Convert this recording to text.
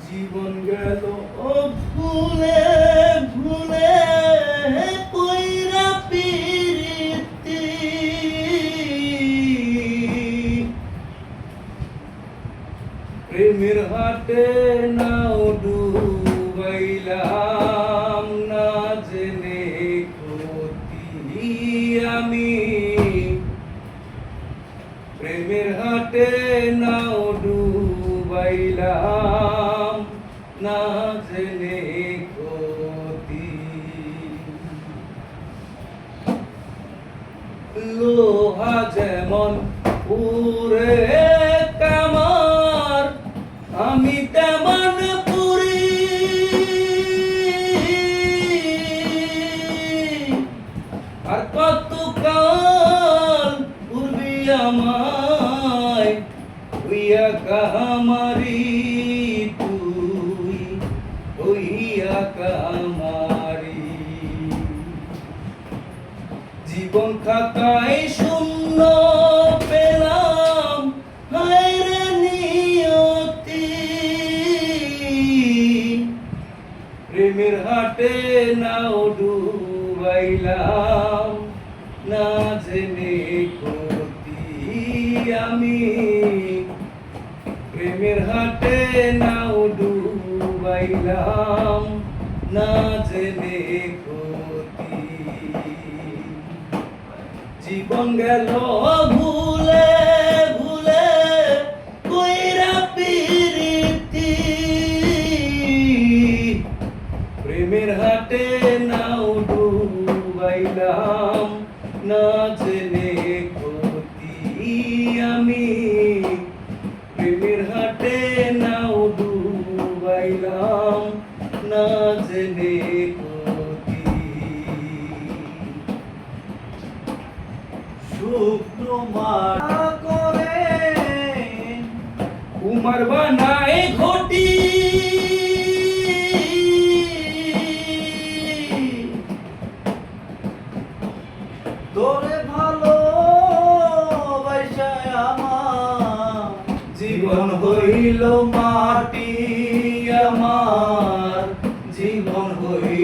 জীবন গেল ভুলে ভুলে কইরা পিরিতি প্রেমের হাটে নাও ডুবাইলাম না জেনে ক্ষতি আমি প্রেমের হাটে নাও ডুবাইলাম না জেনে ক্ষতি লোহা যেমন পুরে কামার আমি তেমন পুরি আর কতকাল পুরবি আমায় হইয়া কামারি তুই হইয়া কামারি জীবন খাতায় শূন্য পেলাম হায়রে নিয়তি প্রেমের হাটে নাও ডুবাইলাম না জেনে ক্ষতি আমি প্রেমের হাটে নাও ডুবাইলাম না জেনে ক্ষতি জীবন গেল ভুলে ভুলে কইরা পিরিতি প্রেমের হাটে নাও ডুবাইলাম না জেনে ক্ষতি আমি প্রেমের হাটে নাও ডুবাইলাম না জেনে ক্ষতি শুকনো মারা করে কুমার বানায় ঘটি তোরে ভালো বাইসায় আমার জীবন হইল মাটি আমার জীবন হইল